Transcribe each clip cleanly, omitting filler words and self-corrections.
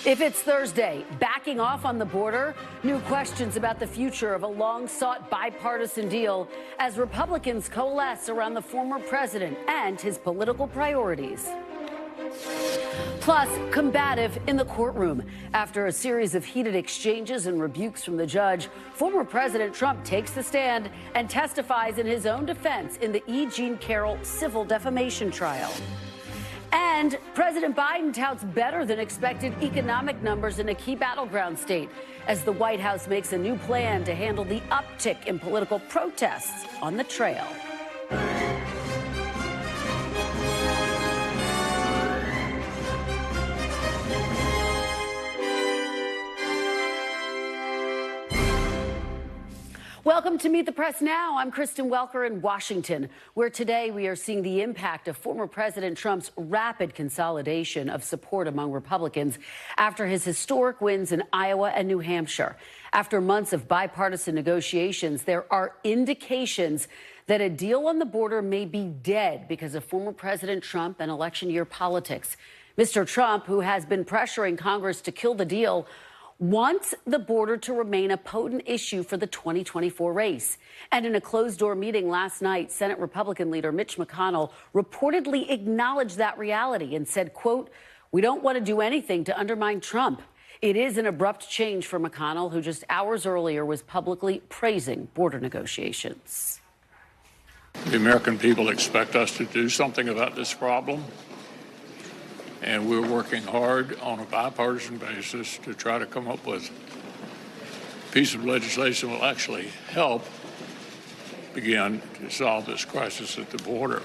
If it's Thursday, backing off on the border, new questions about the future of a long-sought bipartisan deal as Republicans coalesce around the former president and his political priorities. Plus, combative in the courtroom. After a series of heated exchanges and rebukes from the judge, former President Trump takes the stand and testifies in his own defense in the E. Jean Carroll civil defamation trial. And President Biden touts better than expected economic numbers in a key battleground state as the White House makes a new plan to handle the uptick in political protests on the trail. Welcome to Meet the Press Now. I'm Kristen Welker in Washington, where today we are seeing the impact of former President Trump's rapid consolidation of support among Republicans after his historic wins in Iowa and New Hampshire. After months of bipartisan negotiations, there are indications that a deal on the border may be dead because of former President Trump and election year politics. Mr. Trump, who has been pressuring Congress to kill the deal, wants the border to remain a potent issue for the 2024 race. And in a closed-door meeting last night, Senate Republican leader Mitch McConnell reportedly acknowledged that reality and said, quote, "We don't want to do anything to undermine Trump." It is an abrupt change for McConnell, who just hours earlier was publicly praising border negotiations. The American people expect us to do something about this problem. And we're working hard on a bipartisan basis to try to come up with a piece of legislation that will actually help begin to solve this crisis at the border.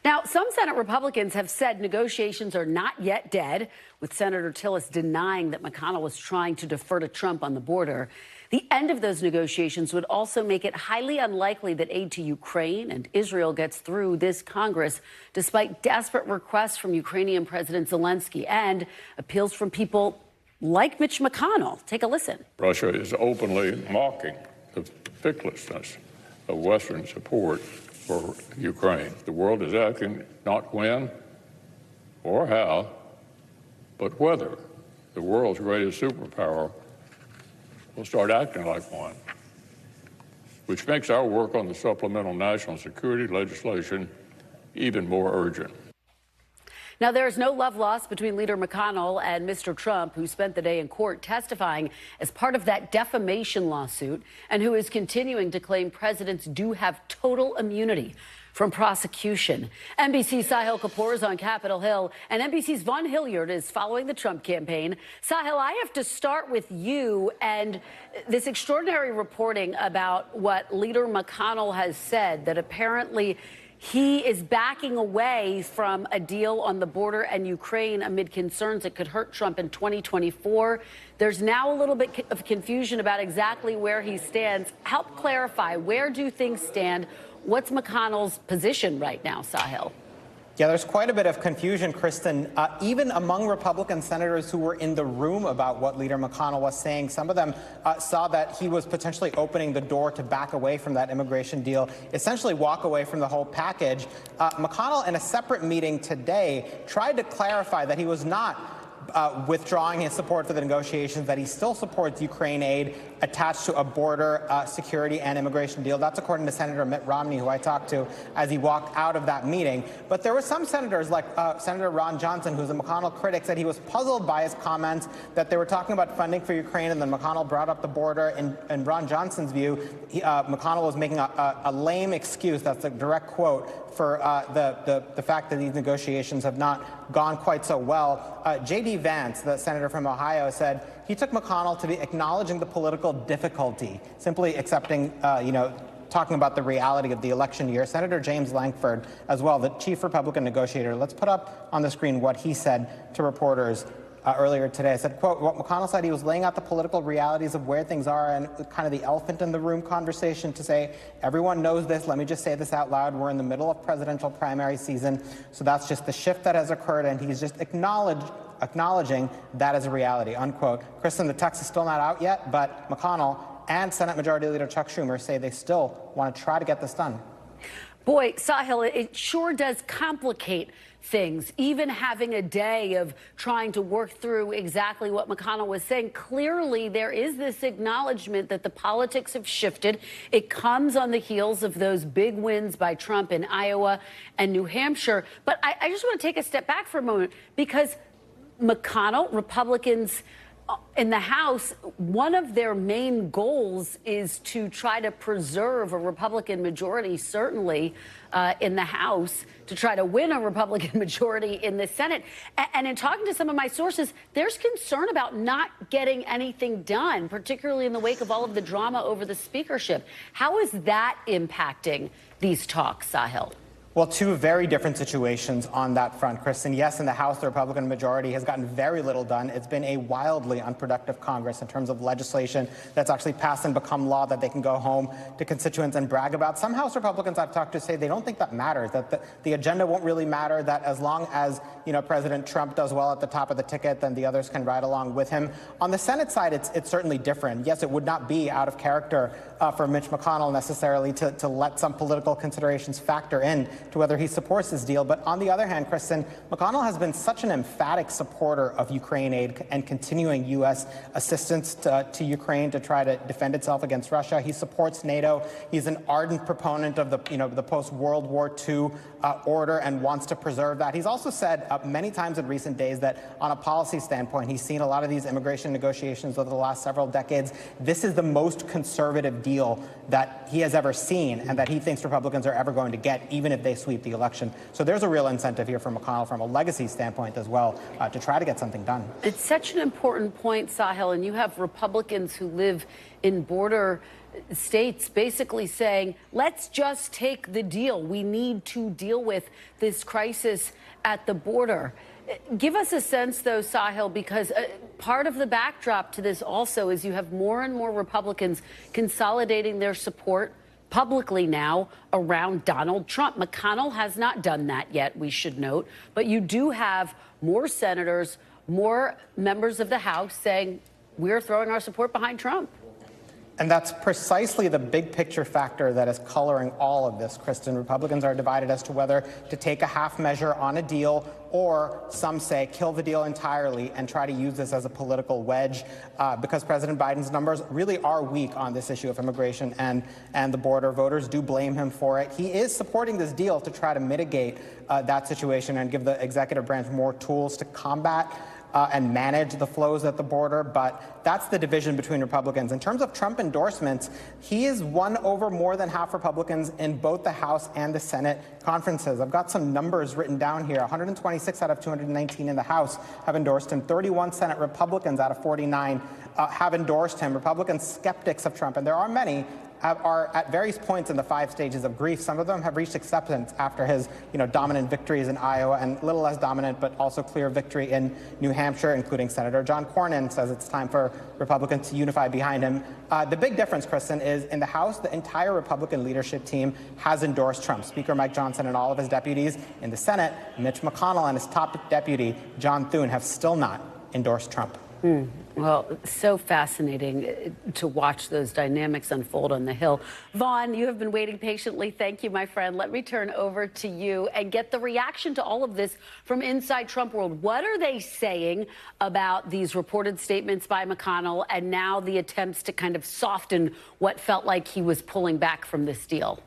Now, some Senate Republicans have said negotiations are not yet dead, with Senator Tillis denying that McConnell was trying to defer to Trump on the border. The end of those negotiations would also make it highly unlikely that aid to Ukraine and Israel gets through this Congress, despite desperate requests from Ukrainian President Zelensky and appeals from people like Mitch McConnell. Take a listen. Russia is openly mocking the victimlessness of Western support for Ukraine. The world is asking not when or how, but whether the world's greatest superpower will start acting like one, which makes our work on the supplemental national security legislation even more urgent. Now, there is no love lost between Leader McConnell and Mr. Trump, who spent the day in court testifying as part of that defamation lawsuit and who is continuing to claim presidents do have total immunity from prosecution. NBC's Sahil Kapoor is on Capitol Hill, and NBC's Vaughn Hilliard is following the Trump campaign. Sahil, I have to start with you and this extraordinary reporting about what Leader McConnell has said, that apparently he is backing away from a deal on the border and Ukraine amid concerns it could hurt Trump in 2024. There's now a little bit of confusion about exactly where he stands. Help clarify, where do things stand? What's McConnell's position right now, Sahil? Yeah, there's quite a bit of confusion, Kristen, even among Republican senators who were in the room about what Leader McConnell was saying. Some of them saw that he was potentially opening the door to back away from that immigration deal, essentially walk away from the whole package. McConnell, in a separate meeting today, tried to clarify that he was not withdrawing his support for the negotiations, that he still supports Ukraine aid attached to a border security and immigration deal. That's according to Senator Mitt Romney, who I talked to as he walked out of that meeting. But there were some senators, like Senator Ron Johnson, who's a McConnell critic, said he was puzzled by his comments that they were talking about funding for Ukraine, and then McConnell brought up the border. In Ron Johnson's view, McConnell was making a lame excuse, that's a direct quote, for the fact that these negotiations have not gone quite so well. J.D. Vance, the senator from Ohio, said he took McConnell to be acknowledging the political difficulty, simply accepting, talking about the reality of the election year. Senator James Lankford, as well, the chief Republican negotiator. Let's put up on the screen what he said to reporters earlier today. I said, quote, what McConnell said, he was laying out the political realities of where things are and kind of the elephant in the room conversation to say, everyone knows this. Let me just say this out loud. We're in the middle of presidential primary season. So that's just the shift that has occurred. And he's just acknowledging that as a reality, unquote. Kristen, the text is still not out yet, but McConnell and Senate Majority Leader Chuck Schumer say they still want to try to get this done. Boy, Sahil, it sure does complicate things. Even having a day of trying to work through exactly what McConnell was saying, clearly there is this acknowledgement that the politics have shifted. It comes on the heels of those big wins by Trump in Iowa and New Hampshire. But I just want to take a step back for a moment, because McConnell, Republicans in the House, one of their main goals is to try to preserve a Republican majority, certainly in the House, to try to win a Republican majority in the Senate. And in talking to some of my sources, there's concern about not getting anything done, particularly in the wake of all of the drama over the speakership. How is that impacting these talks, Sahil? Well, two very different situations on that front, Kristen. Yes, in the House, the Republican majority has gotten very little done. It's been a wildly unproductive Congress in terms of legislation that's actually passed and become law that they can go home to constituents and brag about. Some House Republicans I've talked to say they don't think that matters, that the agenda won't really matter, that as long as, President Trump does well at the top of the ticket, then the others can ride along with him. On the Senate side, it's certainly different. Yes, it would not be out of character for Mitch McConnell necessarily to let some political considerations factor in to whether he supports this deal. But on the other hand, Kristen, McConnell has been such an emphatic supporter of Ukraine aid and continuing U.S. assistance to Ukraine to try to defend itself against Russia. He supports NATO. He's an ardent proponent of the post-World War II order and wants to preserve that. He's also said many times in recent days that on a policy standpoint, he's seen a lot of these immigration negotiations over the last several decades. This is the most conservative deal that he has ever seen and that he thinks Republicans are ever going to get, even if they sweep the election. So there's a real incentive here for McConnell from a legacy standpoint as well to try to get something done. It's such an important point, Sahil, and you have Republicans who live in border states basically saying, let's just take the deal. We need to deal with this crisis at the border. Give us a sense, though, Sahil, because part of the backdrop to this also is you have more and more Republicans consolidating their support publicly now around Donald Trump. McConnell has not done that yet, we should note, but you do have more senators, more members of the House saying we're throwing our support behind Trump. And that's precisely the big picture factor that is coloring all of this, Kristen. Republicans are divided as to whether to take a half measure on a deal, or some say kill the deal entirely and try to use this as a political wedge because President Biden's numbers really are weak on this issue of immigration and the border. Voters do blame him for it. He is supporting this deal to try to mitigate that situation and give the executive branch more tools to combat and manage the flows at the border, but that's the division between Republicans. In terms of Trump endorsements, he has won over more than half Republicans in both the House and the Senate conferences. I've got some numbers written down here. 126 out of 219 in the House have endorsed him. 31 Senate Republicans out of 49 have endorsed him. Republican skeptics of Trump, and there are many, are at various points in the 5 stages of grief. Some of them have reached acceptance after his, dominant victories in Iowa and a little less dominant, but also clear victory in New Hampshire, including Senator John Cornyn says it's time for Republicans to unify behind him. The big difference, Kristen, is in the House, the entire Republican leadership team has endorsed Trump. Speaker Mike Johnson and all of his deputies. In the Senate, Mitch McConnell and his top deputy, John Thune, have still not endorsed Trump. Well, so fascinating to watch those dynamics unfold on the Hill. Vaughn, you have been waiting patiently. Thank you, my friend. Let me turn over to you and get the reaction to all of this from inside Trump world. What are they saying about these reported statements by McConnell and now the attempts to kind of soften what felt like he was pulling back from this deal?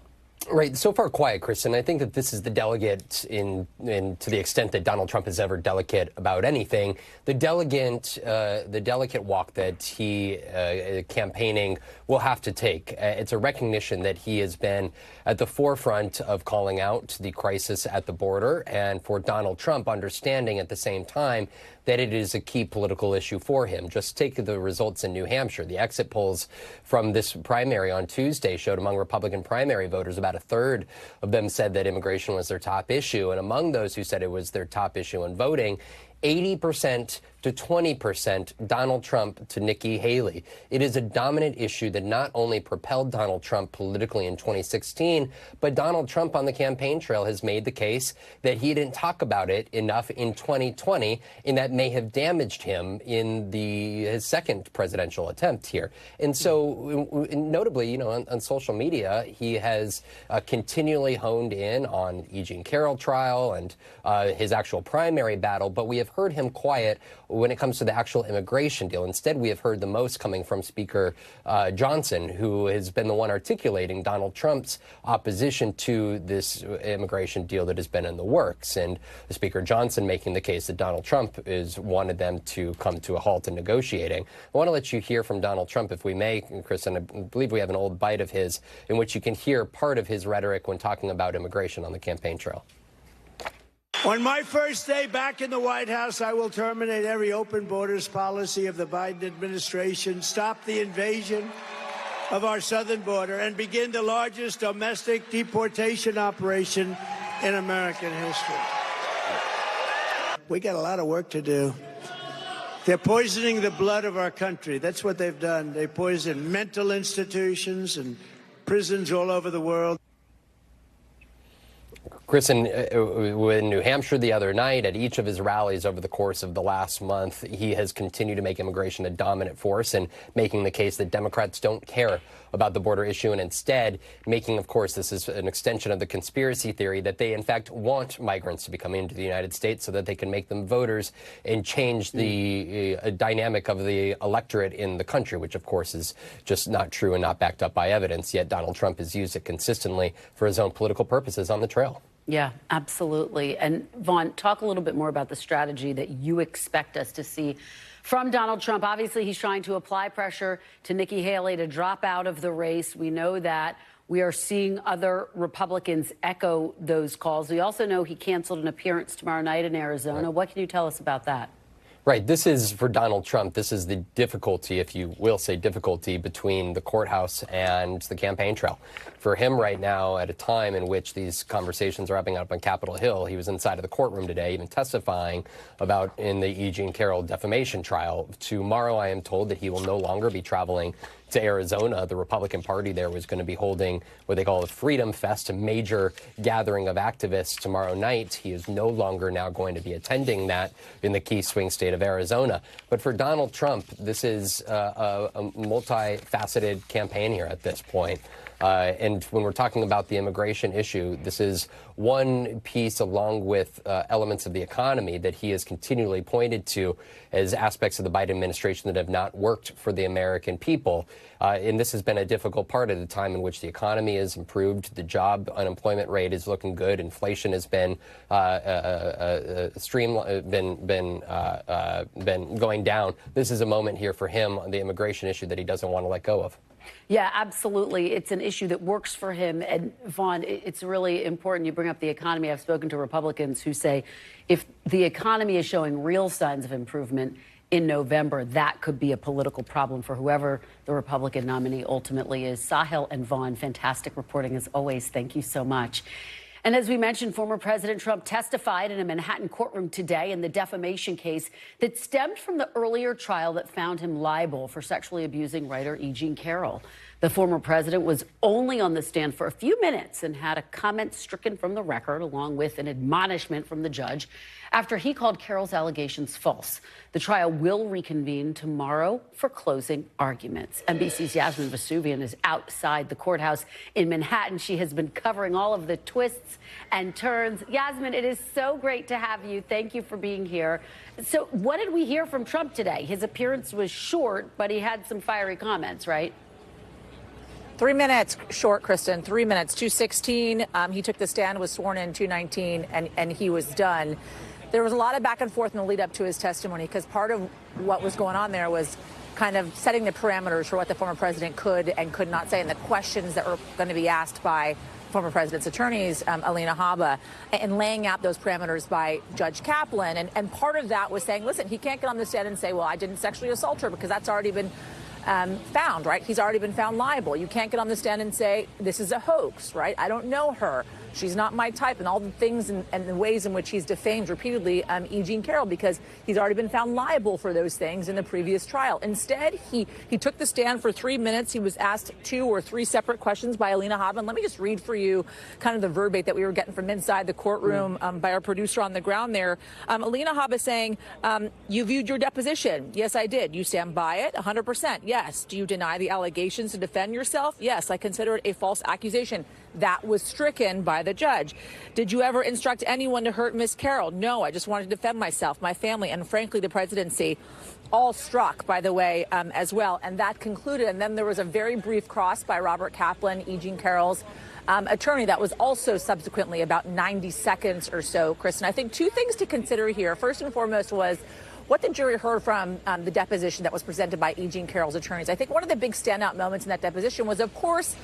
Right. So far, quiet, Kristen. I think that this is the delegate in to the extent that Donald Trump is ever delicate about anything. The delicate walk that he campaigning will have to take. It's a recognition that he has been at the forefront of calling out the crisis at the border, and for Donald Trump, understanding at the same time that it is a key political issue for him. Just take the results in New Hampshire. The exit polls from this primary on Tuesday showed among Republican primary voters, about a third of them said that immigration was their top issue. And among those who said it was their top issue in voting, 80% to 20% Donald Trump to Nikki Haley. It is a dominant issue that not only propelled Donald Trump politically in 2016, but Donald Trump on the campaign trail has made the case that he didn't talk about it enough in 2020, and that may have damaged him in his second presidential attempt here. And so, notably, on social media, he has continually honed in on E. Jean Carroll trial and his actual primary battle, but we have heard him quiet when it comes to the actual immigration deal. Instead, we have heard the most coming from Speaker Johnson, who has been the one articulating Donald Trump's opposition to this immigration deal that has been in the works. And Speaker Johnson making the case that Donald Trump wanted them to come to a halt in negotiating. I want to let you hear from Donald Trump, if we may, Kristen. I believe we have an old bite of his in which you can hear part of his rhetoric when talking about immigration on the campaign trail. On my first day back in the White House, I will terminate every open borders policy of the Biden administration, stop the invasion of our southern border, and begin the largest domestic deportation operation in American history. We got a lot of work to do. They're poisoning the blood of our country. That's what they've done. They poison mental institutions and prisons all over the world. Kristen, in New Hampshire the other night, at each of his rallies over the course of the last month, he has continued to make immigration a dominant force and making the case that Democrats don't care about the border issue, and instead making, of course, this is an extension of the conspiracy theory that they, in fact, want migrants to be coming into the United States so that they can make them voters and change the dynamic of the electorate in the country, which, of course, is just not true and not backed up by evidence. Yet Donald Trump has used it consistently for his own political purposes on the trail. Yeah, absolutely. And Vaughn, talk a little bit more about the strategy that you expect us to see from Donald Trump. Obviously, he's trying to apply pressure to Nikki Haley to drop out of the race. We know that. We are seeing other Republicans echo those calls. We also know he canceled an appearance tomorrow night in Arizona. Right. What can you tell us about that? Right. This is, for Donald Trump, this is the difficulty, if you will say difficulty, between the courthouse and the campaign trail. For him right now, at a time in which these conversations are wrapping up on Capitol Hill, he was inside of the courtroom today, even testifying about in the E. Jean Carroll defamation trial. Tomorrow, I am told that he will no longer be traveling to Arizona. The Republican Party there was going to be holding what they call a Freedom Fest, a major gathering of activists tomorrow night. He is no longer now going to be attending that in the key swing state of Arizona. But for Donald Trump, this is a multifaceted campaign here at this point. And when we're talking about the immigration issue, this is one piece, along with elements of the economy, that he has continually pointed to as aspects of the Biden administration that have not worked for the American people. And this has been a difficult part at a time in which the economy has improved, the job unemployment rate is looking good, inflation has been been going down. This is a moment here for him on the immigration issue that he doesn't want to let go of. Yeah, absolutely. It's an issue that works for him. And Vaughn, it's really important you bring up the economy. I've spoken to Republicans who say if the economy is showing real signs of improvement in November, that could be a political problem for whoever the Republican nominee ultimately is. Sahil and Vaughn, fantastic reporting as always. Thank you so much. And as we mentioned, former President Trump testified in a Manhattan courtroom today in the defamation case that stemmed from the earlier trial that found him liable for sexually abusing writer E. Jean Carroll. The former president was only on the stand for a few minutes and had a comment stricken from the record, along with an admonishment from the judge, after he called Carroll's allegations false. The trial will reconvene tomorrow for closing arguments. NBC's Yasmin Vesuvian is outside the courthouse in Manhattan. She has been covering all of the twists and turns. Yasmin, it is so great to have you. Thank you for being here. So what did we hear from Trump today? His appearance was short, but he had some fiery comments, right? 3 minutes short, Kristen, 3 minutes, 2:16. He took the stand, was sworn in 2:19, and he was done. There was a lot of back and forth in the lead up to his testimony, because part of what was going on there was kind of setting the parameters for what the former president could and could not say, and the questions that were going to be asked by former president's attorneys, Alina Habba, and laying out those parameters by Judge Kaplan. And part of that was saying, listen, he can't get on the stand and say, well, I didn't sexually assault her, because that's already been found, right? He's already been found liable. You can't get on the stand and say, this is a hoax, right? I don't know her. she's not my type, and all the things and the ways in which he's defamed repeatedly E. Jean Carroll, because he's already been found liable for those things in the previous trial. Instead, he took the stand for 3 minutes. He was asked 2 or 3 separate questions by Alina Habban. Let me just read for you kind of the verbatim that we were getting from inside the courtroom by our producer on the ground there. Alina Habban saying, you viewed your deposition. Yes, I did. You stand by it? 100%. Yes. Do you deny the allegations to defend yourself? Yes, I consider it a false accusation. That was stricken by the judge. Did you ever instruct anyone to hurt Miss Carroll? No, I just wanted to defend myself, my family, and frankly, the presidency. All struck, by the way, as well. And that concluded. And then there was a very brief cross by Robert Kaplan, E. Jean Carroll's attorney, that was also subsequently about 90 seconds or so, Kristen. I think 2 things to consider here. First and foremost was what the jury heard from the deposition that was presented by E. Jean Carroll's attorneys. I think one of the big standout moments in that deposition was, of course,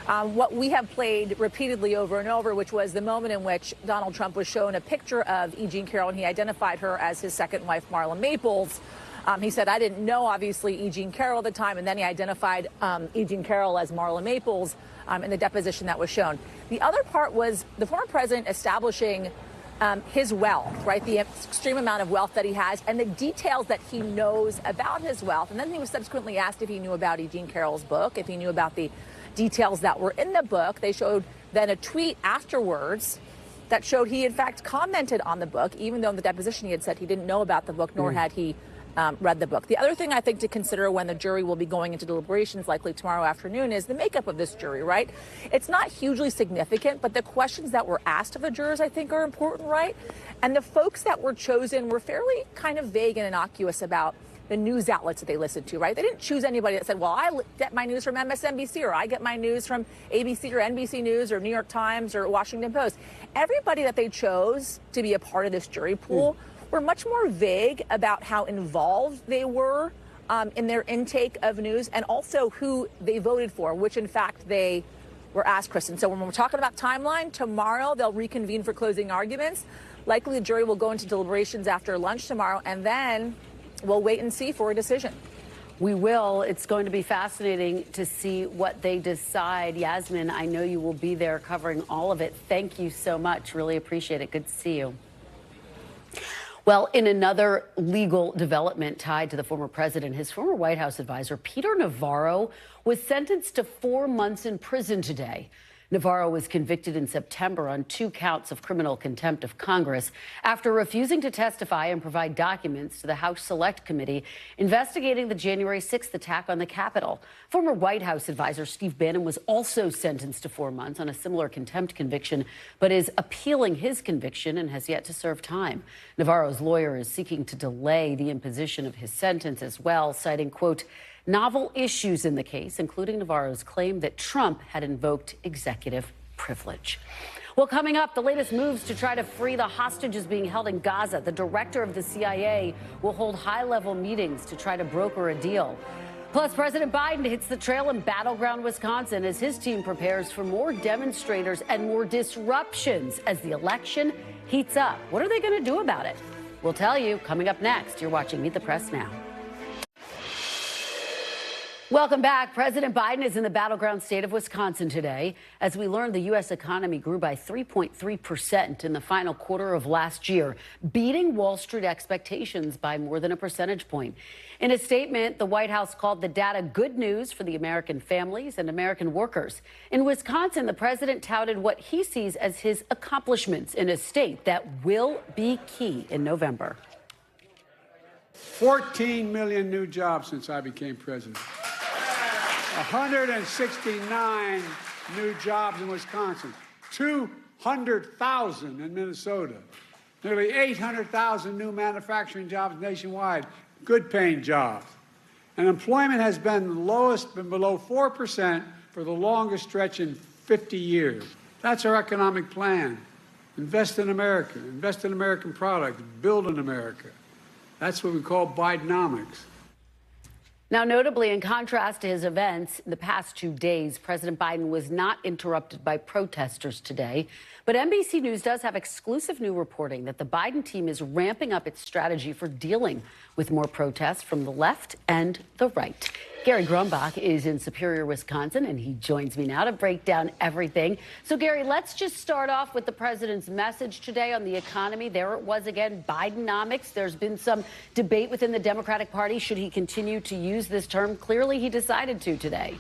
what we have played repeatedly over and over, which was the moment in which Donald Trump was shown a picture of E. Jean Carroll, and he identified her as his second wife, Marla Maples. He said, I didn't know, obviously, E. Jean Carroll at the time, and then he identified E. Jean Carroll as Marla Maples in the deposition that was shown. The other part was the former president establishing his wealth, right, the extreme amount of wealth that he has and the details that he knows about his wealth. And then he was subsequently asked if he knew about E. Jean Carroll's book, if he knew about the details that were in the book. They showed then a tweet afterwards that showed he, in fact, commented on the book, even though in the deposition he had said he didn't know about the book, nor had he read the book. The other thing I think to consider when the jury will be going into deliberations likely tomorrow afternoon is the makeup of this jury, right? It's not hugely significant, but the questions that were asked of the jurors, I think, are important, right? And the folks that were chosen were fairly kind of vague and innocuous about the news outlets that they listened to, right? They didn't choose anybody that said, well, I get my news from MSNBC, or I get my news from ABC or NBC News or New York Times or Washington Post. Everybody that they chose to be a part of this jury pool were much more vague about how involved they were in their intake of news, and also who they voted for, which in fact they were asked, Kristen. So when we're talking about timeline, tomorrow they'll reconvene for closing arguments. Likely the jury will go into deliberations after lunch tomorrow, and then we'll wait and see for a decision. We will. It's going to be fascinating to see what they decide. Yasmin, I know you will be there covering all of it. Thank you so much. Really appreciate it. Good to see you. Well, in another legal development tied to the former president, his former White House advisor, Peter Navarro, was sentenced to 4 months in prison today. Navarro was convicted in September on 2 counts of criminal contempt of Congress after refusing to testify and provide documents to the House Select Committee investigating the January 6th attack on the Capitol. Former White House advisor Steve Bannon was also sentenced to 4 months on a similar contempt conviction, but is appealing his conviction and has yet to serve time. Navarro's lawyer is seeking to delay the imposition of his sentence as well, citing, quote, novel issues in the case, including Navarro's claim that Trump had invoked executive privilege. Well, coming up, the latest moves to try to free the hostages being held in Gaza. The director of the CIA will hold high-level meetings to try to broker a deal. Plus, President Biden hits the trail in battleground Wisconsin as his team prepares for more demonstrators and more disruptions as the election heats up. What are they going to do about it? We'll tell you coming up next. You're watching Meet the Press Now. Welcome back. President Biden is in the battleground state of Wisconsin today. As we learned, the U.S. economy grew by 3.3% in the final quarter of last year, beating Wall Street expectations by more than a percentage point. In a statement, the White House called the data good news for the American families and American workers. In Wisconsin, the president touted what he sees as his accomplishments in a state that will be key in November. 14 million new jobs since I became president. 169 new jobs in Wisconsin, 200,000 in Minnesota, nearly 800,000 new manufacturing jobs nationwide, good-paying jobs. And employment has been the lowest, been below 4% for the longest stretch in 50 years. That's our economic plan. Invest in America, invest in American products, build in America. That's what we call Bidenomics. Now, notably, in contrast to his events in the past 2 days, President Biden was not interrupted by protesters today. But NBC News does have exclusive new reporting that the Biden team is ramping up its strategy for dealing with more protests from the left and the right. Gary Grumbach is in Superior, Wisconsin, and he joins me now to break down everything. So, Gary, let's just start off with the president's message today on the economy. There it was again, Bidenomics. There's been some debate within the Democratic Party. Should he continue to use this term? Clearly, he decided to today.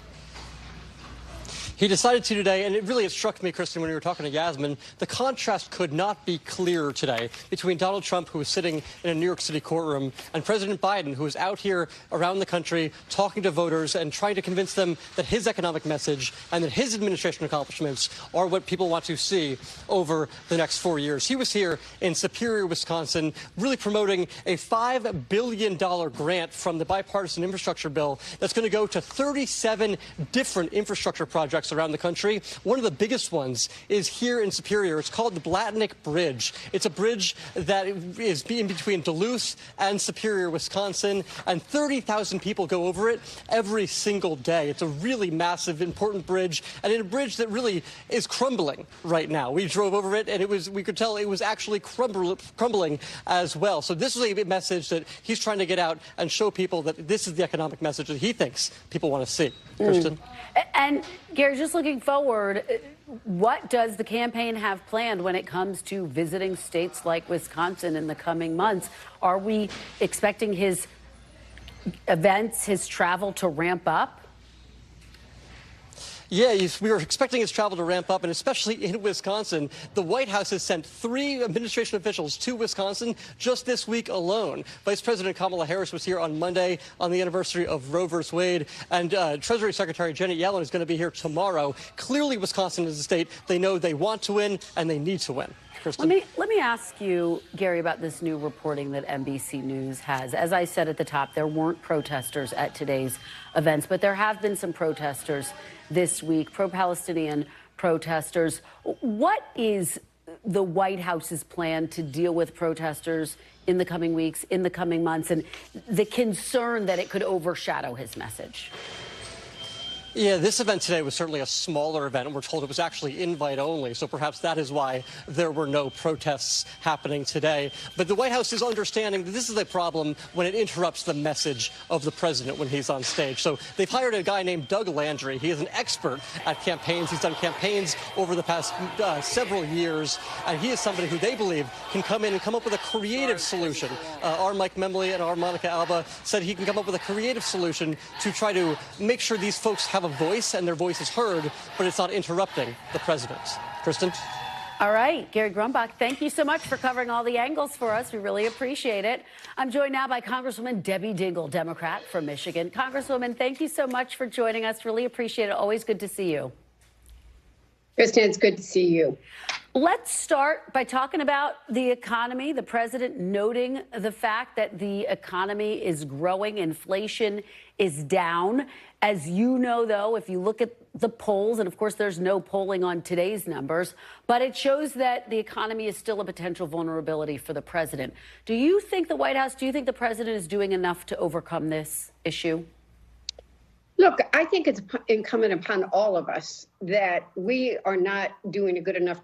He decided to today, and it really struck me, Kristen, when we were talking to Yasmin, the contrast could not be clearer today between Donald Trump, who was sitting in a New York City courtroom, and President Biden, who is out here around the country talking to voters and trying to convince them that his economic message and that his administration accomplishments are what people want to see over the next 4 years. He was here in Superior, Wisconsin, really promoting a $5 billion grant from the bipartisan infrastructure bill that's going to go to 37 different infrastructure projects around the country. One of the biggest ones is here in Superior. It's called the Blatnick Bridge. It's a bridge that is in between Duluth and Superior, Wisconsin, and 30,000 people go over it every single day. It's a really massive, important bridge, and a bridge that really is crumbling right now. We drove over it, and we could tell it was actually crumbling as well. So this is a message that he's trying to get out and show people that this is the economic message that he thinks people want to see. Kristen? And Gary, just looking forward, what does the campaign have planned when it comes to visiting states like Wisconsin in the coming months? Are we expecting his events, his travel to ramp up? Yeah, we were expecting his travel to ramp up, and especially in Wisconsin. The White House has sent 3 administration officials to Wisconsin just this week alone. Vice President Kamala Harris was here on Monday on the anniversary of Roe v. Wade, and Treasury Secretary Janet Yellen is going to be here tomorrow. Clearly, Wisconsin is a state they know they want to win, and they need to win. Kristen? Let me ask you, Gary, about this new reporting that NBC News has. As I said at the top, there weren't protesters at today's events, but there have been some protesters this week, pro-Palestinian protesters. What is the White House's plan to deal with protesters in the coming weeks, in the coming months, and the concern that it could overshadow his message? Yeah, this event today was certainly a smaller event, and we're told it was actually invite only, so perhaps that is why there were no protests happening today. But the White House is understanding that this is a problem when it interrupts the message of the president when he's on stage. So they've hired a guy named Doug Landry. He is an expert at campaigns. He's done campaigns over the past several years, and he is somebody who they believe can come in and come up with a creative solution. Our Mike Memley and our Monica Alba said he can come up with a creative solution to try to make sure these folks have a voice and their voice is heard, but it's not interrupting the president. Kristen? All right, Gary Grumbach, thank you so much for covering all the angles for us. We really appreciate it. I'm joined now by Congresswoman Debbie Dingell, Democrat from Michigan. Congresswoman, thank you so much for joining us. Really appreciate it. Always good to see you. Kristen, it's good to see you. Let's start by talking about the economy. The president noting the fact that the economy is growing, inflation is down. As you know, though, if you look at the polls, and of course there's no polling on today's numbers, but it shows that the economy is still a potential vulnerability for the president. Do you think the White House, do you think the president is doing enough to overcome this issue? Look, I think it's incumbent upon all of us that we are not doing a good enough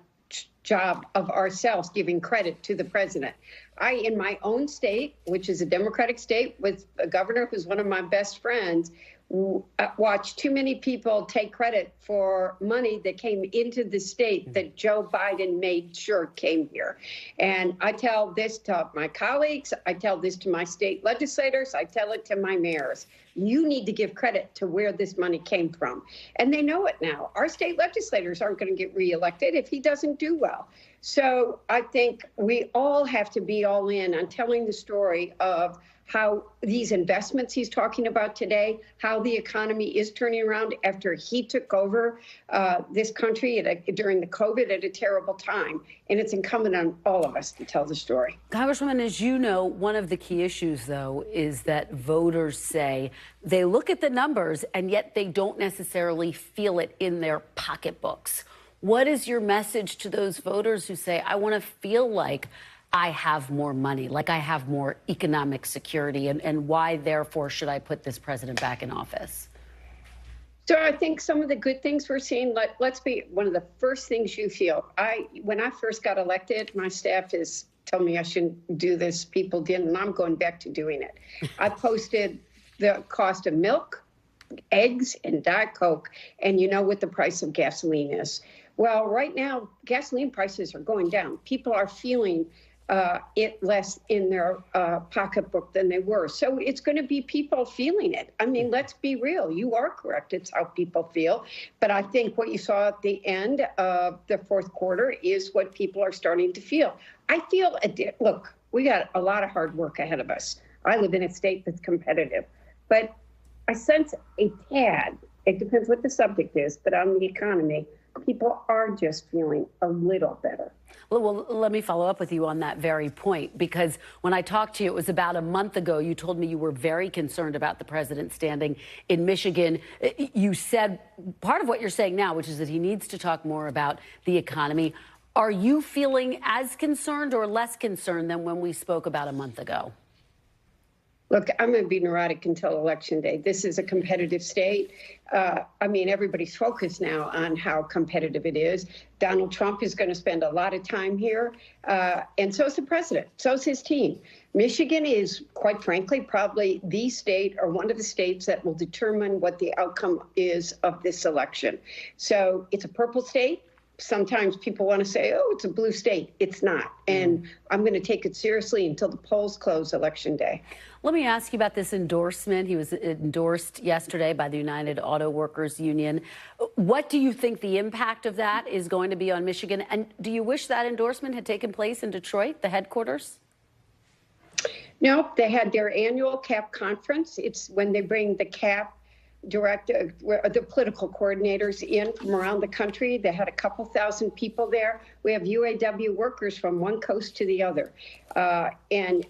job of ourselves giving credit to the president. In my own state, which is a Democratic state with a governor who's one of my best friends, watch too many people take credit for money that came into the state that Joe Biden made sure came here. And I tell this to my colleagues, I tell this to my state legislators, I tell it to my mayors. You need to give credit to where this money came from. And they know it now. Our state legislators aren't going to get reelected if he doesn't do well. So I think we all have to be all in on telling the story of how these investments he's talking about today, how the economy is turning around after he took over this country during the COVID at a terrible time. And it's incumbent on all of us to tell the story. Congresswoman, as you know, one of the key issues, though, is that voters say they look at the numbers and yet they don't necessarily feel it in their pocketbooks. What is your message to those voters who say, I want to feel like I have more money, like I have more economic security, and why, therefore, should I put this president back in office? So I think some of the good things we're seeing, let's be one of the first things you feel. When I first got elected, my staff is telling me I shouldn't do this. People didn't, and I'm going back to doing it. I posted the cost of milk, eggs and Diet Coke, and you know what the price of gasoline is. Well, right now, gasoline prices are going down. People are feeling it less in their pocketbook than they were. So it's going to be people feeling it. I mean, let's be real. You are correct. It's how people feel. But I think what you saw at the end of the fourth quarter is what people are starting to feel. I feel, look, we got a lot of hard work ahead of us. I live in a state that's competitive. But I sense a tad, it depends what the subject is, but on the economy, people are just feeling a little better. Well, let me follow up with you on that very point, because when I talked to you, it was about a month ago, you told me you were very concerned about the president standing in Michigan. You said part of what you're saying now, which is that he needs to talk more about the economy. Are you feeling as concerned or less concerned than when we spoke about a month ago? Look, I'm going to be neurotic until Election Day. This is a competitive state. I mean, everybody's focused now on how competitive it is. Donald Trump is going to spend a lot of time here, and so is the president. So is his team. Michigan is, quite frankly, probably the state or one of the states that will determine what the outcome is of this election. So it's a purple state. Sometimes people want to say, oh, it's a blue state. It's not. And I'm going to take it seriously until the polls close Election Day. Let me ask you about this endorsement. He was endorsed yesterday by the United Auto Workers Union. What do you think the impact of that is going to be on Michigan? And do you wish that endorsement had taken place in Detroit, the headquarters? No, they had their annual CAP conference. It's when they bring the CAP director, the political coordinators in from around the country. They had a couple thousand people there. We have UAW workers from one coast to the other. And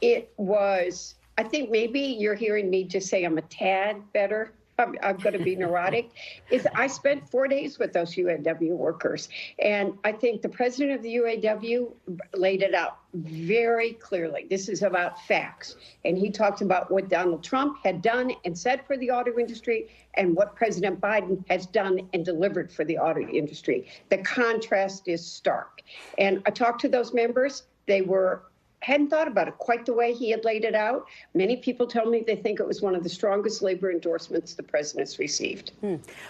it was, I think maybe you're hearing me just say I'm a tad better. I'm going to be neurotic. I spent 4 days with those UAW workers. And I think the president of the UAW laid it out very clearly. This is about facts. And he talked about what Donald Trump had done and said for the auto industry and what President Biden has done and delivered for the auto industry. The contrast is stark. And I talked to those members. They hadn't thought about it quite the way he had laid it out. Many people tell me they think it was one of the strongest labor endorsements the president's received.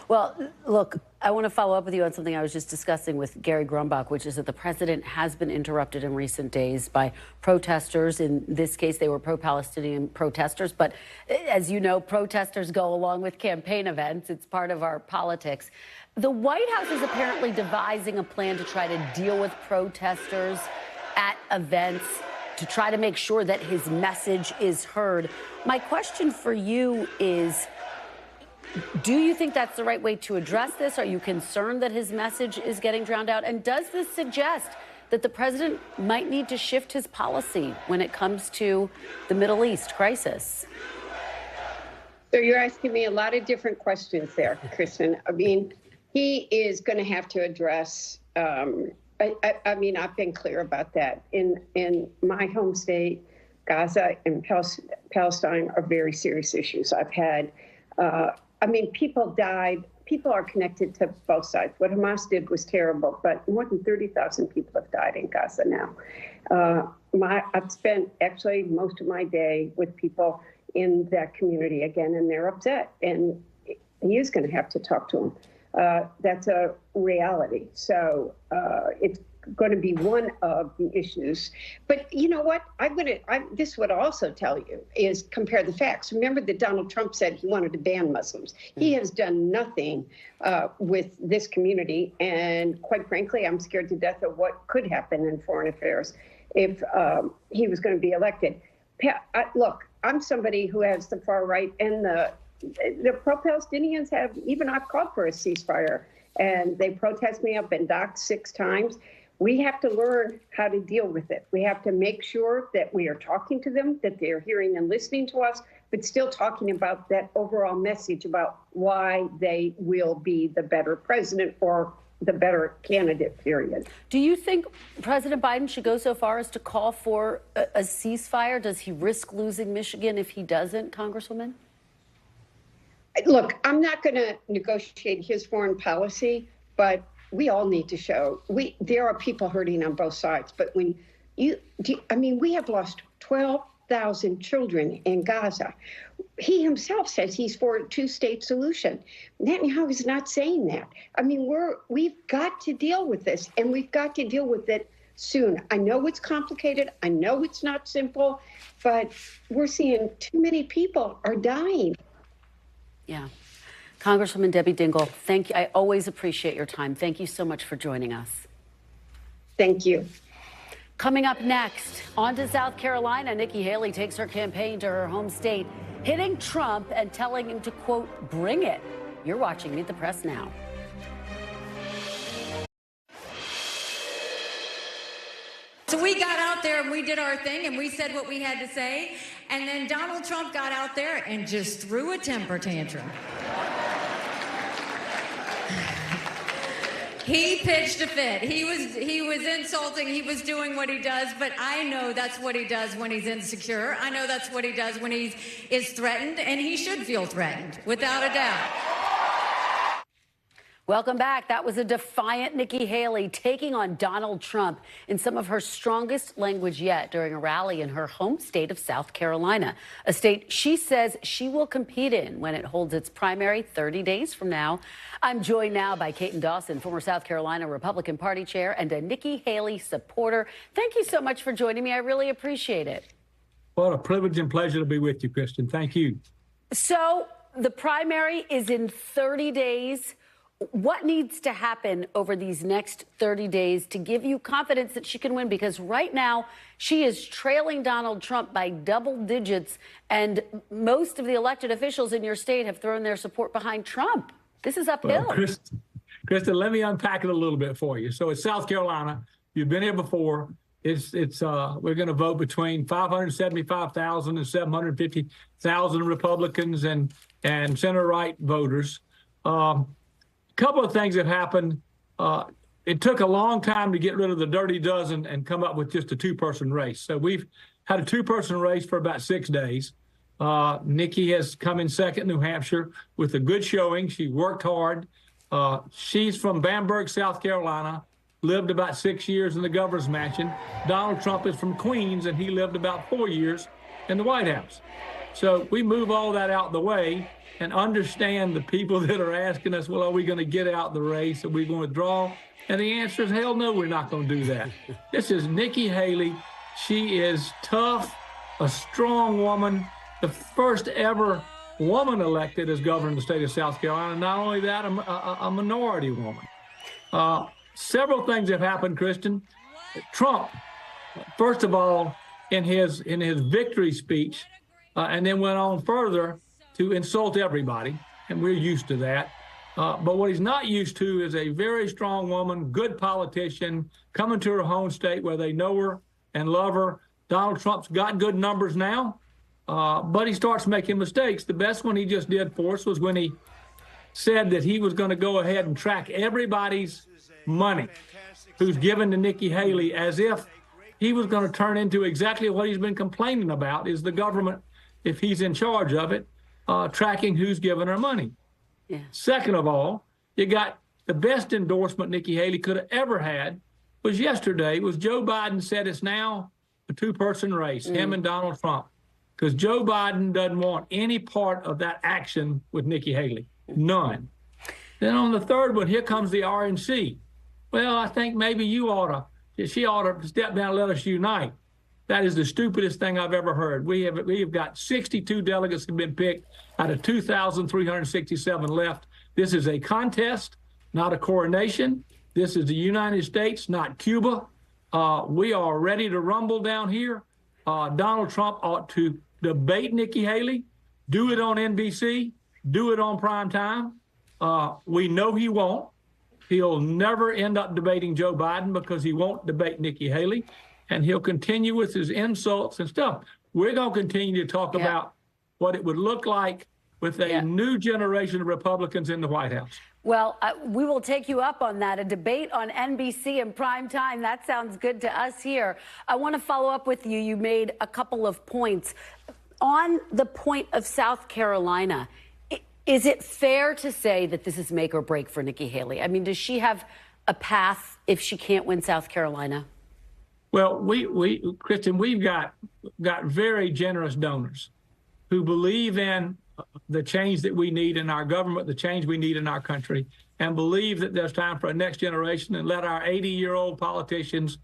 Well, look, I want to follow up with you on something I was just discussing with Gary Grumbach, which is that the president has been interrupted in recent days by protesters. In this case, they were pro-Palestinian protesters. But as you know, protesters go along with campaign events. It's part of our politics. The White House is apparently devising a plan to try to deal with protesters at events, to try to make sure that his message is heard. My question for you is, do you think that's the right way to address this? Are you concerned that his message is getting drowned out? And does this suggest that the president might need to shift his policy when it comes to the Middle East crisis? So you're asking me a lot of different questions there, Kristen. I mean, he is going to have to address I mean, I've been clear about that. In my home state, Gaza and Palestine are very serious issues. I've had, I mean, people died. People are connected to both sides. What Hamas did was terrible, but more than 30,000 people have died in Gaza now. I've spent actually most of my day with people in that community again, and they're upset. And he is going to have to talk to them. That's a reality. So it's going to be one of the issues. But you know what? This would also tell you is compare the facts. Remember that Donald Trump said he wanted to ban Muslims. He has done nothing with this community. And quite frankly, I'm scared to death of what could happen in foreign affairs if he was going to be elected. Look, I'm somebody who has the far right and the pro-Palestinians I've called for a ceasefire, and they protest me. I've been docked 6 times. We have to learn how to deal with it. We have to make sure that we are talking to them, that they're hearing and listening to us, but still talking about that overall message about why they will be the better president or the better candidate, period. Do you think President Biden should go so far as to call for a ceasefire? Does he risk losing Michigan if he doesn't, Congresswoman? Look, I'm not going to negotiate his foreign policy, but we all need to show there are people hurting on both sides. But when we have lost 12 100,000 children in Gaza. He himself says he's for a two-state solution. Netanyahu is not saying that. I mean, we've got to deal with this, and we've got to deal with it soon. I know it's complicated. I know it's not simple, but we're seeing too many people are dying. Yeah. Congresswoman Debbie Dingell, thank you. I always appreciate your time. Thank you so much for joining us. Thank you. Coming up next, on to South Carolina, Nikki Haley takes her campaign to her home state, hitting Trump and telling him to, quote, bring it. You're watching Meet the Press now. So we got out there and we did our thing and we said what we had to say. And then Donald Trump got out there and just threw a temper tantrum. He pitched a fit. He was insulting. He was doing what he does. But I know that's what he does when he's insecure. I know that's what he does when he is threatened. And he should feel threatened, without a doubt. Welcome back. That was a defiant Nikki Haley taking on Donald Trump in some of her strongest language yet during a rally in her home state of South Carolina, a state she says she will compete in when it holds its primary 30 days from now. I'm joined now by Katon Dawson, former South Carolina Republican Party chair and a Nikki Haley supporter. Thank you so much for joining me. I really appreciate it. What a privilege and pleasure to be with you, Kristen. Thank you. So the primary is in 30 days. What needs to happen over these next 30 days to give you confidence that she can win? Because right now she is trailing Donald Trump by double digits, and most of the elected officials in your state have thrown their support behind Trump. This is uphill. Well, Kristen, let me unpack it a little bit for you. So it's South Carolina. You've been here before. We're going to vote between 575,000 and 750,000 Republicans and center-right voters. Couple of things have happened. It took a long time to get rid of the dirty dozen and come up with just a two-person race. So we've had a two-person race for about 6 days. Nikki has come in second, New Hampshire, with a good showing. She worked hard. She's from Bamberg, South Carolina, lived about 6 years in the governor's mansion. Donald Trump is from Queens, and he lived about 4 years in the White House. So we move all that out the way and understand the people that are asking us, well, are we going to get out the race? Are we going to withdraw? And the answer is, hell no, we're not going to do that. This is Nikki Haley. She is tough, a strong woman, the first ever woman elected as governor in the state of South Carolina. Not only that, a minority woman. Several things have happened, Kristen. Trump, first of all, in his victory speech, and then went on further to insult everybody, and we're used to that. But what he's not used to is a very strong woman, good politician, coming to her home state where they know her and love her. Donald Trump's got good numbers now, but he starts making mistakes. The best one he just did for us was when he said that he was going to go ahead and track everybody's money who's given to Nikki Haley, as if he was going to turn into exactly what he's been complaining about, is the government, if he's in charge of it, tracking who's giving her money. Yeah. Second of all, you got the best endorsement Nikki Haley could have ever had was yesterday, was Joe Biden said it's now a two-person race, him and Donald Trump, because Joe Biden doesn't want any part of that action with Nikki Haley, none. Then on the third one, here comes the RNC. Well, I think maybe she ought to step down and let us unite. That is the stupidest thing I've ever heard. We have got 62 delegates have been picked out of 2,367 left. This is a contest, not a coronation. This is the United States, not Cuba. We are ready to rumble down here. Donald Trump ought to debate Nikki Haley, do it on NBC, do it on prime time. We know he won't. He'll never end up debating Joe Biden because he won't debate Nikki Haley. And he'll continue with his insults and stuff. We're going to continue to talk about what it would look like with a new generation of Republicans in the White House. Well, we will take you up on that. A debate on NBC in prime time. That sounds good to us here. I want to follow up with you. You made a couple of points. On the point of South Carolina, is it fair to say that this is make or break for Nikki Haley? I mean, does she have a path if she can't win South Carolina? Well, Kristen, we've got very generous donors who believe in the change that we need in our government, the change we need in our country, and believe that there's time for a next generation and let our 80-year-old politicians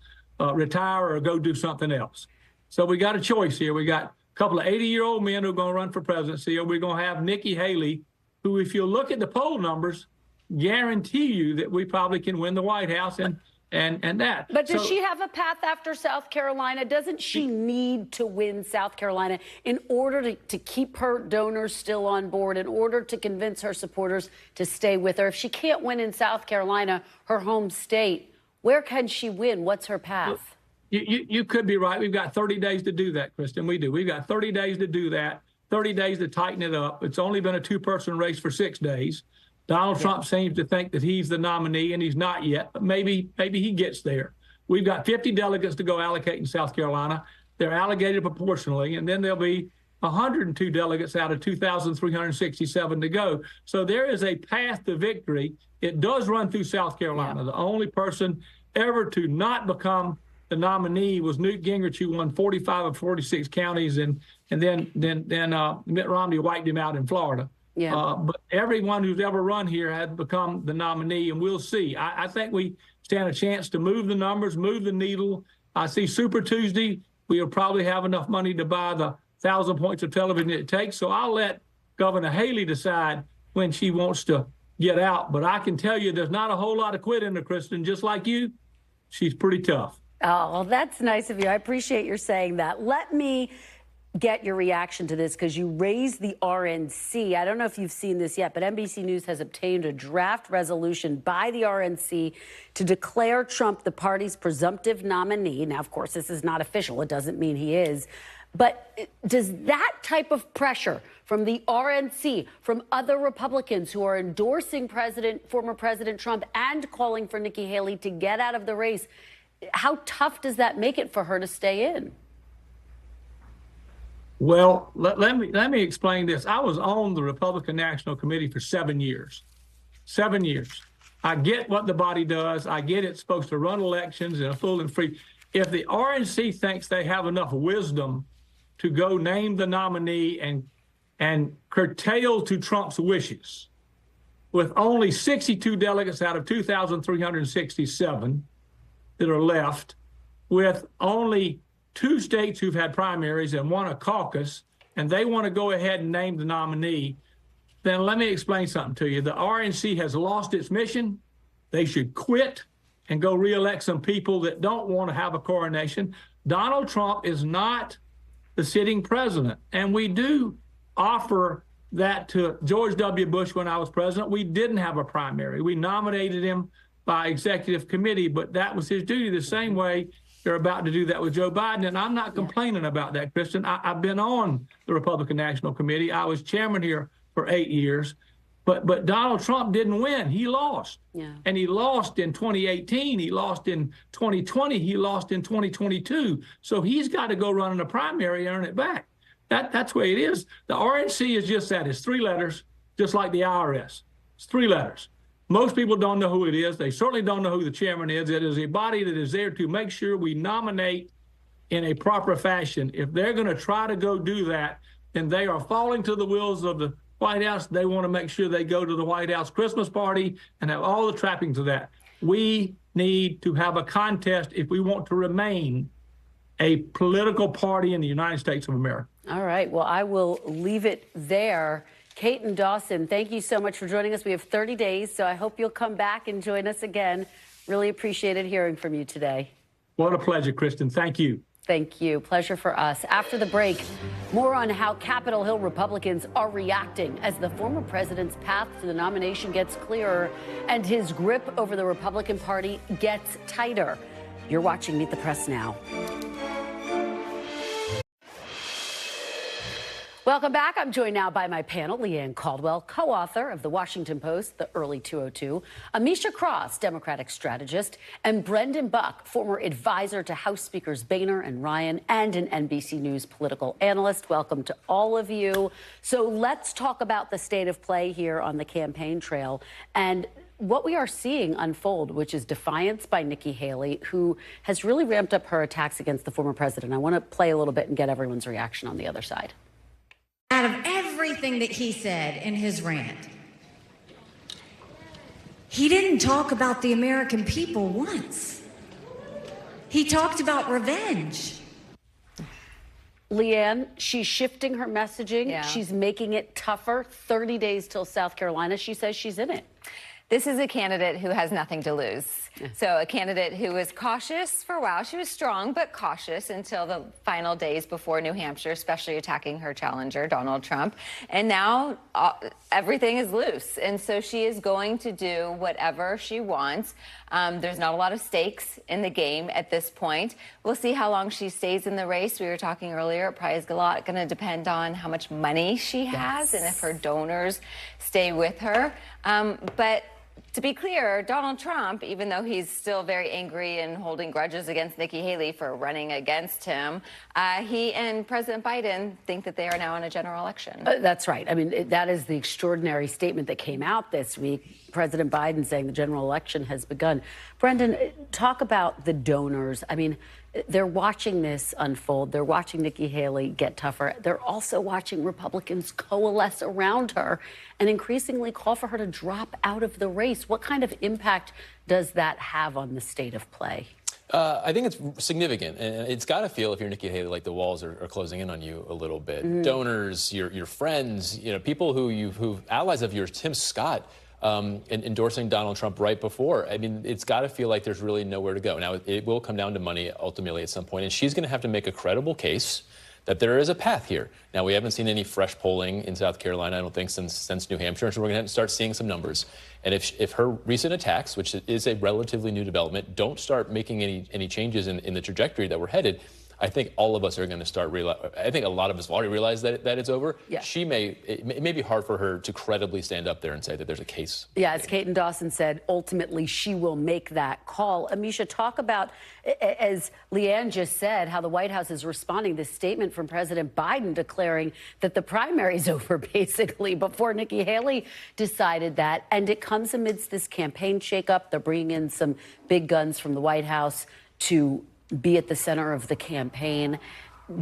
retire or go do something else. So we got a choice here. We got a couple of 80-year-old men who are going to run for presidency, or we're going to have Nikki Haley, who, if you look at the poll numbers, guarantee you that we probably can win the White House and that. But does she have a path after South Carolina? Doesn't she need to win South Carolina in order to keep her donors still on board, in order to convince her supporters to stay with her? If she can't win in South Carolina, her home state, where can she win? What's her path? You could be right. We've got 30 days to do that, Kristen. We do. We've got 30 days to do that, 30 days to tighten it up. It's only been a two-person race for 6 days. Donald Trump seems to think that he's the nominee, and he's not yet, but maybe he gets there. We've got 50 delegates to go allocate in South Carolina. They're allocated proportionally, and then there'll be 102 delegates out of 2,367 to go. So there is a path to victory. It does run through South Carolina. The only person ever to not become the nominee was Newt Gingrich, who won 45 of 46 counties, and then Mitt Romney wiped him out in Florida. But everyone who's ever run here has become the nominee, and we'll see. I think we stand a chance to move the numbers, move the needle. I see Super Tuesday. We'll probably have enough money to buy the 1,000 points of television it takes. So I'll let Governor Haley decide when she wants to get out. But I can tell you there's not a whole lot of quit in her, Kristen. Just like you, she's pretty tough. Oh, well, that's nice of you. I appreciate your saying that. Let me get your reaction to this, because you raised the RNC. I don't know if you've seen this yet, but NBC News has obtained a draft resolution by the RNC to declare Trump the party's presumptive nominee. Now, of course, this is not official. It doesn't mean he is. But does that type of pressure from the RNC, from other Republicans who are endorsing former President Trump and calling for Nikki Haley to get out of the race, how tough does that make it for her to stay in? Well, let me explain this. I was on the Republican National Committee for 7 years. 7 years. I get what the body does. I get it's supposed to run elections in a full and free. If the RNC thinks they have enough wisdom to go name the nominee and curtail to Trump's wishes, with only 62 delegates out of 2,367 that are left, with only 2 states who've had primaries and 1 a caucus, and they want to go ahead and name the nominee, then let me explain something to you. The RNC has lost its mission. They should quit and go reelect some people that don't want to have a coronation. Donald Trump is not the sitting president, and we do offer that to George W. Bush when I was president. We didn't have a primary. We nominated him by executive committee, but that was his duty, the same way they're about to do that with Joe Biden. And I'm not complaining about that, Kristen. I've been on the Republican National Committee. I was chairman here for 8 years. But Donald Trump didn't win. He lost. And he lost in 2018. He lost in 2020. He lost in 2022. So he's got to go run in a primary and earn it back. That's the way it is. The RNC is just that. It's 3 letters, just like the IRS. It's 3 letters. Most people don't know who it is. They certainly don't know who the chairman is. It is a body that is there to make sure we nominate in a proper fashion. If they're going to try to go do that, then they are falling to the wills of the White House. They want to make sure they go to the White House Christmas party and have all the trappings of that. We need to have a contest if we want to remain a political party in the United States of America. All right. Well, I will leave it there. Katon, Dawson, thank you so much for joining us. We have 30 days, so I hope you'll come back and join us again. Really appreciated hearing from you today. What a pleasure, Kristen. Thank you. Thank you. Pleasure for us. After the break, more on how Capitol Hill Republicans are reacting as the former president's path to the nomination gets clearer and his grip over the Republican Party gets tighter. You're watching Meet the Press Now. Welcome back. I'm joined now by my panel, Leanne Caldwell, co-author of The Washington Post, The Early 202, Amisha Cross, Democratic strategist, and Brendan Buck, former advisor to House Speakers Boehner and Ryan, and an NBC News political analyst. Welcome to all of you. So let's talk about the state of play here on the campaign trail. And what we are seeing unfold, which is defiance by Nikki Haley, who has really ramped up her attacks against the former president. I want to play a little bit and get everyone's reaction on the other side. Out of everything that he said in his rant, he didn't talk about the American people once. He talked about revenge. Leanne, she's shifting her messaging. Yeah. She's making it tougher. 30 days till South Carolina. She says she's in it. This is a candidate who has nothing to lose. So a candidate who was cautious for a while. She was strong, but cautious until the final days before New Hampshire, especially attacking her challenger, Donald Trump. And now everything is loose. And so she is going to do whatever she wants. There's not a lot of stakes in the game at this point. We'll see how long she stays in the race. We were talking earlier, it probably is a lot going to depend on how much money she has and if her donors stay with her. But to be clear, Donald Trump, even though he's still very angry and holding grudges against Nikki Haley for running against him, he and President Biden think that they are now in a general election. That's right. I mean, that is the extraordinary statement that came out this week. President Biden saying the general election has begun. Brendan, talk about the donors. I mean, they're watching this unfold. They're watching Nikki Haley get tougher. They're also watching Republicans coalesce around her and increasingly call for her to drop out of the race. What kind of impact does that have on the state of play? I think it's significant, and it's got to feel, if you're Nikki Haley, like the walls are closing in on you a little bit. Donors, your friends, people who allies of yours, Tim Scott, endorsing Donald Trump right before. I mean, it's got to feel like there's really nowhere to go. Now, it will come down to money ultimately at some point, and she's going to have to make a credible case that there is a path here. Now, we haven't seen any fresh polling in South Carolina, I don't think, since New Hampshire, so we're going to start seeing some numbers. And if her recent attacks, which is a relatively new development, don't start making any changes in the trajectory that we're headed, I think all of us are going to start I think a lot of us have already realized that it's over. Yeah. It may be hard for her to credibly stand up there and say that there's a case. Yeah, as Katon Dawson said, ultimately she will make that call. Amisha, talk about, as Leanne just said, how the White House is responding to this statement from President Biden declaring that the primary's over basically before Nikki Haley decided that. And it comes amidst this campaign shakeup. They're bringing in some big guns from the White House to be at the center of the campaign.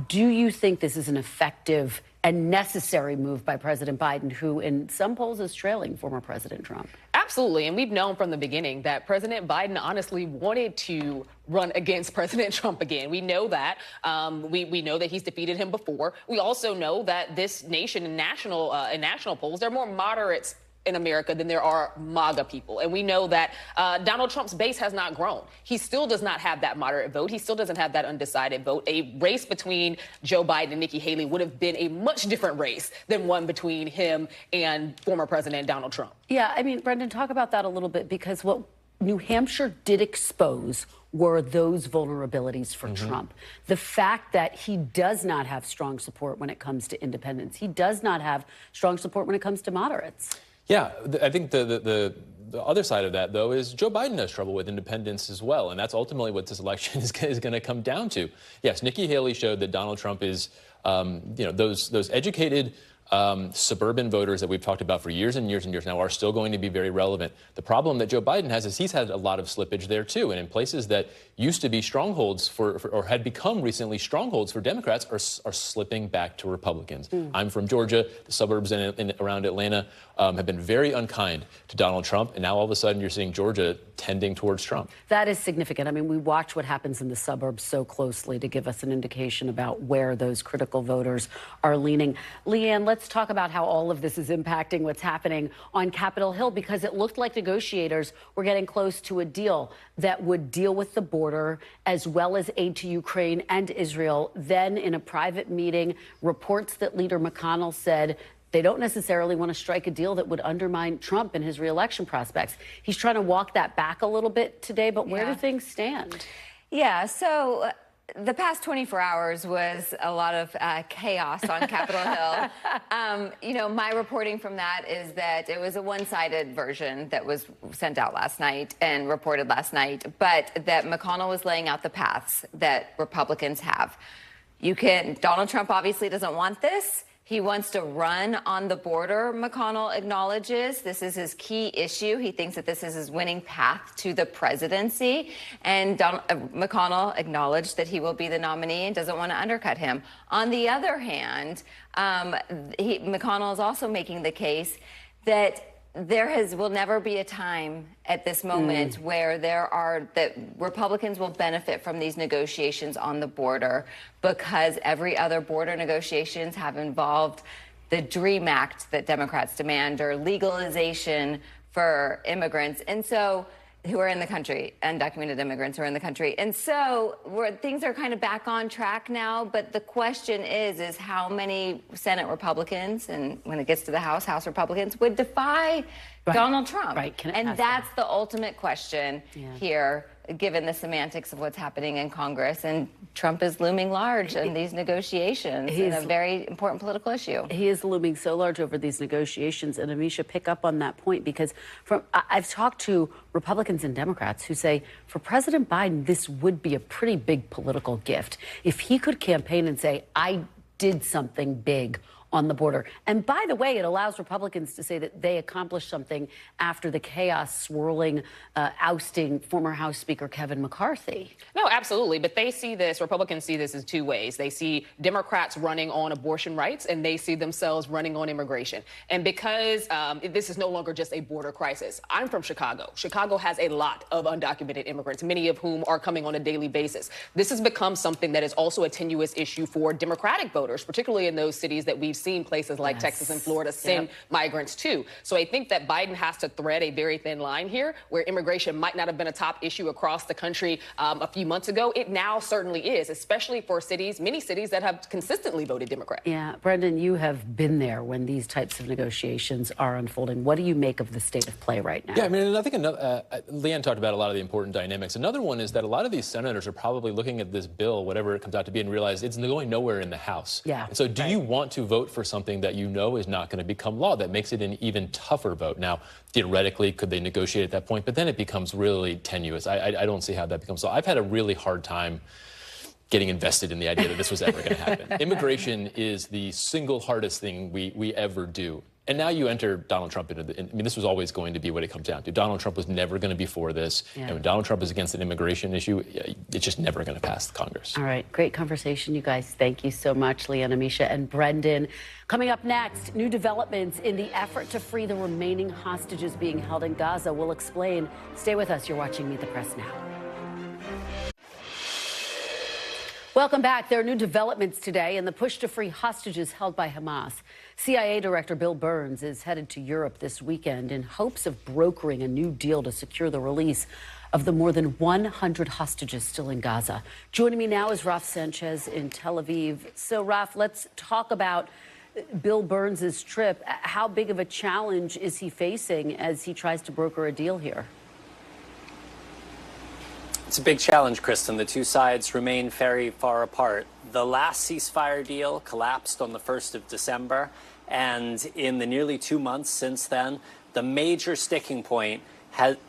Do you think this is an effective and necessary move by President Biden, who in some polls is trailing former President Trump? Absolutely. And we've known from the beginning that President Biden honestly wanted to run against President Trump again. We know that. We know that he's defeated him before. We also know that this nation in national polls, there are more moderates in America than there are MAGA people. And we know that Donald Trump's base has not grown. He still does not have that moderate vote. He still doesn't have that undecided vote. A race between Joe Biden and Nikki Haley would have been a much different race than one between him and former President Donald Trump. Yeah, I mean, Brendan, talk about that a little bit, because what New Hampshire did expose were those vulnerabilities for Trump. The fact that he does not have strong support when it comes to independents. He does not have strong support when it comes to moderates. Yeah, I think the other side of that, though, is Joe Biden has trouble with independents as well, and that's ultimately what this election is going to come down to. Yes, Nikki Haley showed that Donald Trump is, those educated suburban voters that we've talked about for years and years and years now are still going to be very relevant. The problem that Joe Biden has is he's had a lot of slippage there, too. And in places that used to be strongholds or had become recently strongholds for Democrats are slipping back to Republicans. I'm from Georgia. The suburbs around Atlanta have been very unkind to Donald Trump. And now all of a sudden you're seeing Georgia tending towards Trump. That is significant. I mean, we watch what happens in the suburbs so closely to give us an indication about where those critical voters are leaning. Leanne, let's talk about how all of this is impacting what's happening on Capitol Hill, because it looked like negotiators were getting close to a deal that would deal with the border as well as aid to Ukraine and Israel. Then in a private meeting, reports that Leader McConnell said they don't necessarily want to strike a deal that would undermine Trump and his reelection prospects. He's trying to walk that back a little bit today, but where do things stand? Yeah, so the past 24 hours was a lot of chaos on Capitol Hill. My reporting from that is that it was a one-sided version that was sent out last night and reported last night, but that McConnell was laying out the paths that Republicans have. Donald Trump obviously doesn't want this. He wants to run on the border, McConnell acknowledges. This is his key issue. He thinks that this is his winning path to the presidency. And McConnell acknowledged that he will be the nominee and doesn't want to undercut him. On the other hand, McConnell is also making the case that will never be a time at this moment where that Republicans will benefit from these negotiations on the border, because every other border negotiations have involved the DREAM Act that Democrats demand, or legalization for immigrants who are in the country, undocumented immigrants who are in the country. And so things are kind of back on track now. But the question is how many Senate Republicans, and when it gets to the House Republicans, would defy Donald Trump? Right. And that's the ultimate question here, given the semantics of what's happening in Congress. And Trump is looming large in these negotiations in a very important political issue. He is looming so large over these negotiations. And Amisha, pick up on that point, because I've talked to Republicans and Democrats who say for President Biden, this would be a pretty big political gift. If he could campaign and say, I did something big on the border. And by the way, it allows Republicans to say that they accomplished something after the chaos swirling, ousting former House Speaker Kevin McCarthy. No, absolutely. But Republicans see this in two ways. They see Democrats running on abortion rights, and they see themselves running on immigration. And because this is no longer just a border crisis. I'm from Chicago. Chicago has a lot of undocumented immigrants, many of whom are coming on a daily basis. This has become something that is also a tenuous issue for Democratic voters, particularly in those cities that we've seen places like Texas and Florida send migrants to. So I think that Biden has to thread a very thin line here, where immigration might not have been a top issue across the country a few months ago. It now certainly is, especially for many cities that have consistently voted Democrat. Yeah, Brendan, you have been there when these types of negotiations are unfolding. What do you make of the state of play right now? Yeah, I mean, I think Leanne talked about a lot of the important dynamics. Another one is that a lot of these senators are probably looking at this bill, whatever it comes out to be, and realize it's going nowhere in the House. Yeah. And so do you want to vote for something that you know is not going to become law? That makes it an even tougher vote. Now, theoretically, could they negotiate at that point? But then it becomes really tenuous. I don't see how that becomes law. I've had a really hard time getting invested in the idea that this was ever going to happen. Immigration is the single hardest thing we ever do. And now you enter Donald Trump into this was always going to be what it comes down to. Donald Trump was never going to be for this. Yeah. And when Donald Trump is against an immigration issue, it's just never going to pass Congress. All right. Great conversation, you guys. Thank you so much, Leanne, Amisha, and Brendan. Coming up next, new developments in the effort to free the remaining hostages being held in Gaza. We'll explain. Stay with us. You're watching Meet the Press Now. Welcome back. There are new developments today in the push to free hostages held by Hamas. CIA Director Bill Burns is headed to Europe this weekend in hopes of brokering a new deal to secure the release of the more than 100 hostages still in Gaza. Joining me now is Raf Sanchez in Tel Aviv. So, Raf, let's talk about Bill Burns' trip. How big of a challenge is he facing as he tries to broker a deal here? It's a big challenge, Kristen. The two sides remain very far apart. The last ceasefire deal collapsed on the 1st of December, and in the nearly 2 months since then, the major sticking point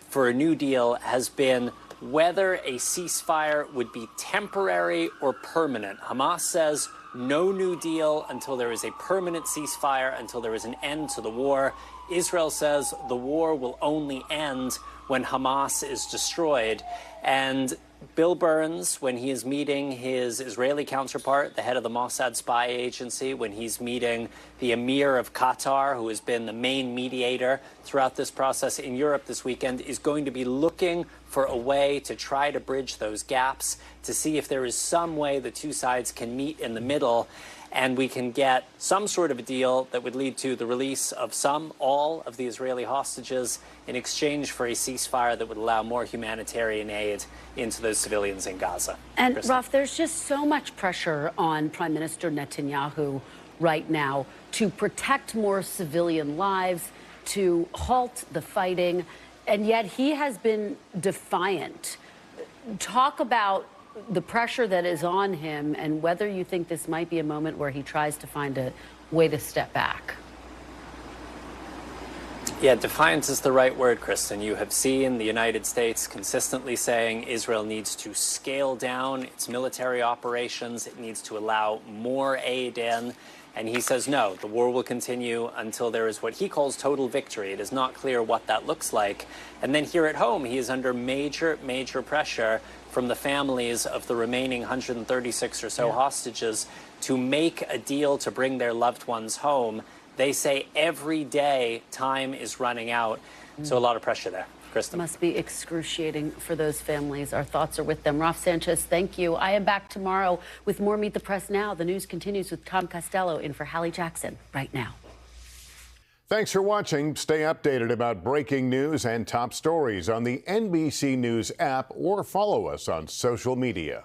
for a new deal has been whether a ceasefire would be temporary or permanent. Hamas says no new deal until there is a permanent ceasefire, until there is an end to the war. Israel says the war will only end when Hamas is destroyed. And Bill Burns, when he is meeting his Israeli counterpart, the head of the Mossad spy agency, when he's meeting the emir of Qatar, who has been the main mediator throughout this process in Europe this weekend, is going to be looking for a way to try to bridge those gaps, to see if there is some way the two sides can meet in the middle and we can get some sort of a deal that would lead to the release of all of the Israeli hostages in exchange for a ceasefire that would allow more humanitarian aid into those civilians in Gaza. And, Raf, there's just so much pressure on Prime Minister Netanyahu right now to protect more civilian lives, to halt the fighting, and yet he has been defiant. Talk about the pressure that is on him and whether you think this might be a moment where he tries to find a way to step back. Yeah, defiance is the right word, Kristen. You have seen the United States consistently saying Israel needs to scale down its military operations. It needs to allow more aid in. And he says, no, the war will continue until there is what he calls total victory. It is not clear what that looks like. And then here at home, he is under major, major pressure from the families of the remaining 136 or so hostages to make a deal to bring their loved ones home. They say every day time is running out. So a lot of pressure there. Kristen. Must be excruciating for those families. Our thoughts are with them. Ralph Sanchez, thank you. I am back tomorrow with more Meet the Press Now. The news continues with Tom Costello in for Hallie Jackson right now. Thanks for watching. Stay updated about breaking news and top stories on the NBC News app or follow us on social media.